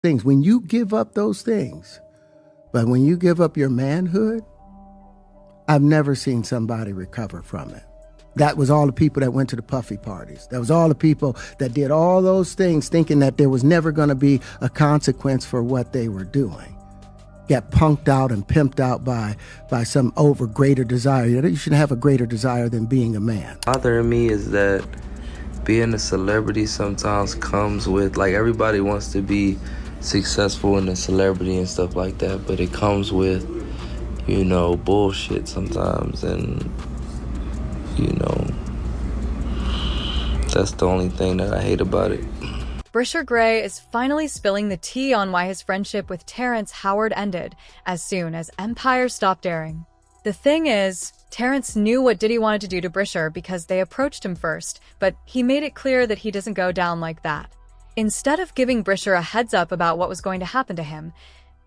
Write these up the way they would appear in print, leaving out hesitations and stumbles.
things. When you give up those things, but when you give up your manhood, I've never seen somebody recover from it. That was all the people that went to the puffy parties. That was all the people that did all those things thinking that there was never going to be a consequence for what they were doing. Got punked out and pimped out by some greater desire. You shouldn't have a greater desire than being a man. Bothering me is that being a celebrity sometimes comes with, like, everybody wants to be successful in a celebrity and stuff like that, but it comes with, you know, bullshit sometimes, and, you know, that's the only thing that I hate about it. Bryshere Gray is finally spilling the tea on why his friendship with Terrence Howard ended as soon as Empire stopped airing. The thing is, Terrence knew what Diddy wanted to do to Bryshere because they approached him first, but he made it clear that he doesn't go down like that. Instead of giving Bryshere a heads up about what was going to happen to him,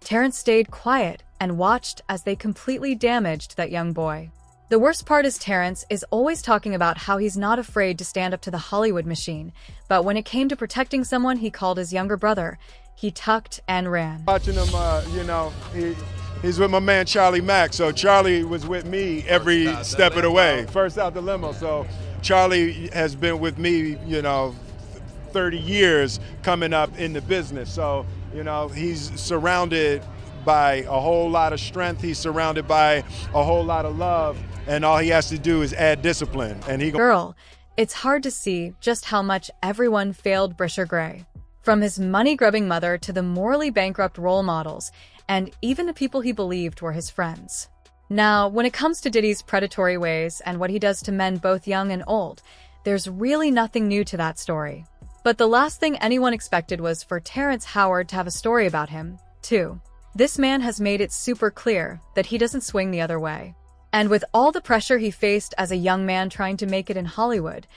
Terrence stayed quiet and watched as they completely damaged that young boy. The worst part is Terrence is always talking about how he's not afraid to stand up to the Hollywood machine, but when it came to protecting someone he called his younger brother, he tucked and ran. Watching him, you know, he's with my man Charlie Mack, so Charlie was with me every step of the way. First out the limo, so Charlie has been with me, you know, 30 years coming up in the business. So, you know, he's surrounded by a whole lot of strength. He's surrounded by a whole lot of love. And all he has to do is add discipline. And Girl, it's hard to see just how much everyone failed Bryshere Gray. From his money-grubbing mother to the morally bankrupt role models, and even the people he believed were his friends. Now, when it comes to Diddy's predatory ways and what he does to men both young and old, there's really nothing new to that story. But the last thing anyone expected was for Terrence Howard to have a story about him, too. This man has made it super clear that he doesn't swing the other way. And with all the pressure he faced as a young man trying to make it in Hollywood,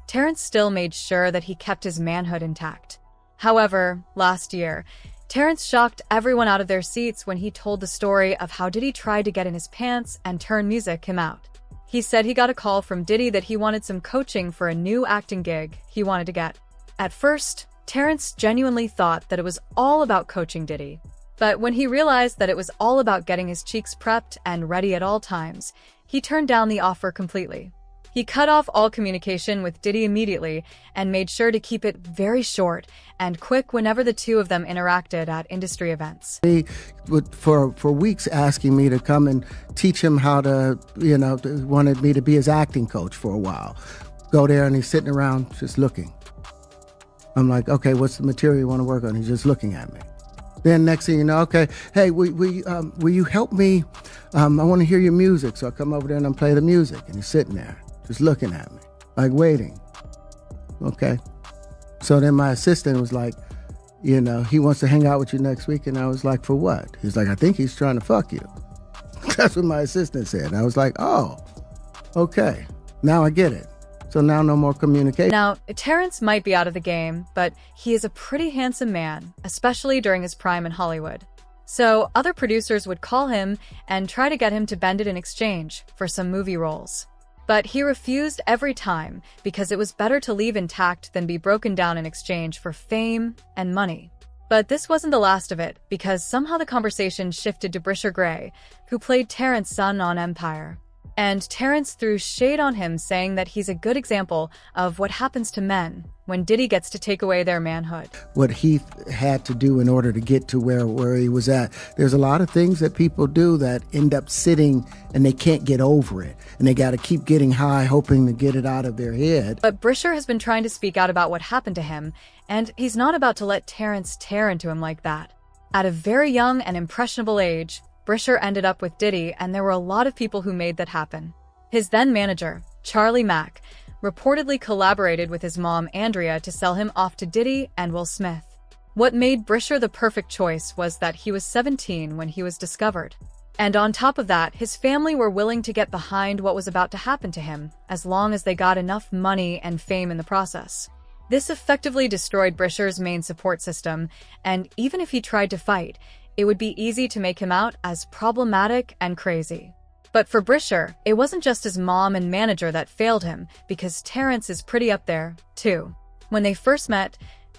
Terrence still made sure that he kept his manhood intact. However, last year, Terrence shocked everyone out of their seats when he told the story of how Diddy tried to get in his pants and turn him out. He said he got a call from Diddy that he wanted some coaching for a new acting gig he wanted to get. At first, Terrence genuinely thought that it was all about coaching Diddy. But when he realized that it was all about getting his cheeks prepped and ready at all times, he turned down the offer completely. He cut off all communication with Diddy immediately and made sure to keep it very short and quick whenever the two of them interacted at industry events. He would, for weeks, asking me to come and teach him how to, wanted me to be his acting coach for a while. Go there and he's sitting around just looking. I'm like, okay, what's the material you want to work on? He's just looking at me. Then next thing you know, okay, hey, will you help me? I want to hear your music. So I come over there and I play the music. And he's sitting there, just looking at me, like waiting. Okay. So then my assistant was like, he wants to hang out with you next week. And I was like, for what? He's like, I think he's trying to fuck you. That's what my assistant said. And I was like, oh, okay. Now I get it. So now no more communication. Now, Terrence might be out of the game, but he is a pretty handsome man, especially during his prime in Hollywood. So other producers would call him and try to get him to bend it in exchange for some movie roles. But he refused every time because it was better to leave intact than be broken down in exchange for fame and money. But this wasn't the last of it, because somehow the conversation shifted to Bryshere Gray, who played Terrence's son on Empire. And Terrence threw shade on him, saying that he's a good example of what happens to men when Diddy gets to take away their manhood. What he had to do in order to get to where he was at. There's a lot of things that people do that end up sitting and they can't get over it. And they got to keep getting high, hoping to get it out of their head. But Bryshere has been trying to speak out about what happened to him, and he's not about to let Terrence tear into him like that. At a very young and impressionable age, Bryshere ended up with Diddy, and there were a lot of people who made that happen. His then manager, Charlie Mack, reportedly collaborated with his mom, Andrea, to sell him off to Diddy and Will Smith. What made Bryshere the perfect choice was that he was 17 when he was discovered. And on top of that, his family were willing to get behind what was about to happen to him, as long as they got enough money and fame in the process. This effectively destroyed Bryshere's main support system, and even if he tried to fight, it would be easy to make him out as problematic and crazy. But for Bryshere, it wasn't just his mom and manager that failed him, because Terrence is pretty up there, too. When they first met,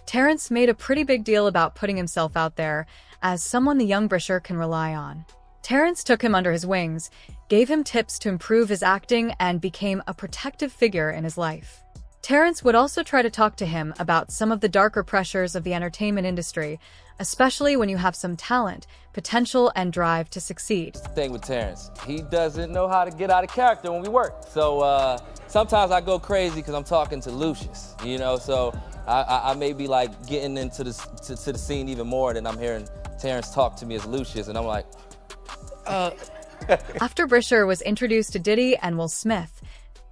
Terrence made a pretty big deal about putting himself out there as someone the young Bryshere can rely on. Terrence took him under his wings, gave him tips to improve his acting, and became a protective figure in his life. Terrence would also try to talk to him about some of the darker pressures of the entertainment industry, especially when you have some talent, potential, and drive to succeed. The thing with Terrence, he doesn't know how to get out of character when we work. So sometimes I go crazy because I'm talking to Lucius, you know, so I may be like getting into the scene even more than I'm hearing Terrence talk to me as Lucius, and I'm like, After Bryshere was introduced to Diddy and Will Smith,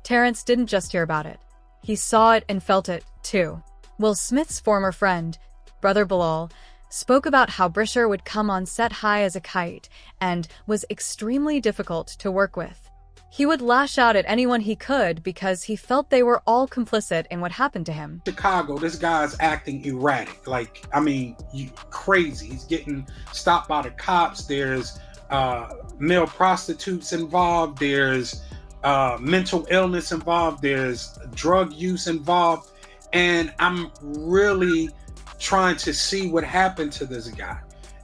Terrence didn't just hear about it. He saw it and felt it, too. Will Smith's former friend, brother Bilal, spoke about how Bryshere would come on set high as a kite and was extremely difficult to work with. He would lash out at anyone he could because he felt they were all complicit in what happened to him. Chicago, this guy's acting erratic. Like, I mean, crazy. He's getting stopped by the cops. There's male prostitutes involved. There's mental illness involved. There's drug use involved. And I'm really trying to see what happened to this guy.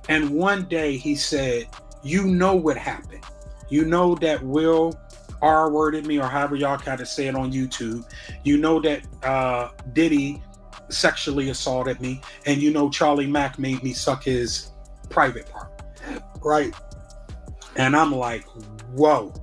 And one day he said, you know what happened. You know that Will R-worded me, or however y'all kind of say it on YouTube. You know that Diddy sexually assaulted me. And you know Charlie Mack made me suck his private part. Right? And I'm like, whoa.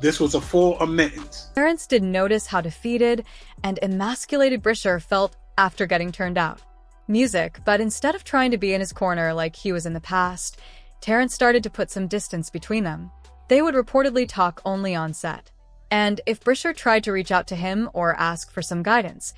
This was a full admittance. Terrence didn't notice how defeated and emasculated Bryshere felt after getting turned out. Music, but instead of trying to be in his corner like he was in the past, Terrence started to put some distance between them. They would reportedly talk only on set. And if Bryshere tried to reach out to him or ask for some guidance,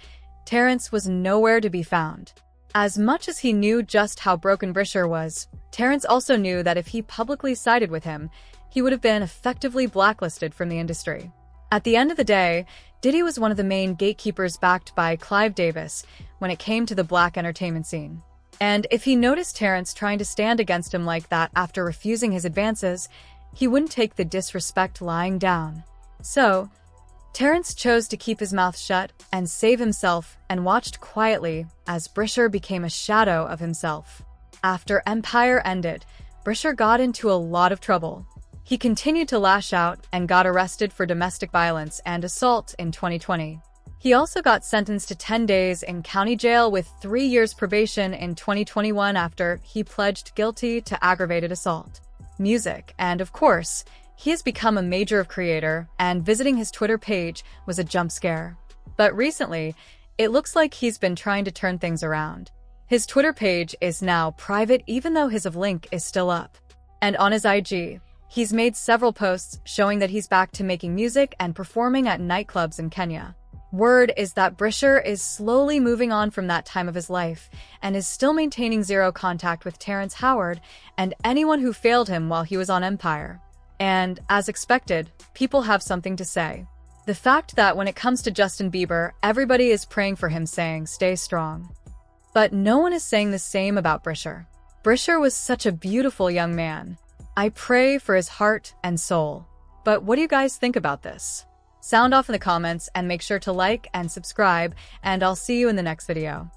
Terrence was nowhere to be found. As much as he knew just how broken Bryshere was, Terrence also knew that if he publicly sided with him, he would have been effectively blacklisted from the industry. At the end of the day, Diddy was one of the main gatekeepers backed by Clive Davis when it came to the black entertainment scene. And if he noticed Terrence trying to stand against him like that after refusing his advances, he wouldn't take the disrespect lying down. So, Terrence chose to keep his mouth shut and save himself and watched quietly as Bryshere became a shadow of himself. After Empire ended, Bryshere got into a lot of trouble. He continued to lash out and got arrested for domestic violence and assault in 2020. He also got sentenced to 10 days in county jail with 3 years probation in 2021 after he pledged guilty to aggravated assault. Music, and of course, he has become a major creator, and visiting his Twitter page was a jump scare. But recently, it looks like he's been trying to turn things around. His Twitter page is now private even though his link is still up. And on his IG, he's made several posts showing that he's back to making music and performing at nightclubs in Kenya. Word is that Bryshere is slowly moving on from that time of his life and is still maintaining zero contact with Terrence Howard and anyone who failed him while he was on Empire. And, as expected, people have something to say. The fact that when it comes to Justin Bieber, everybody is praying for him saying, "Stay strong." But no one is saying the same about Bryshere. Bryshere was such a beautiful young man. I pray for his heart and soul. But what do you guys think about this? Sound off in the comments and make sure to like and subscribe, and I'll see you in the next video.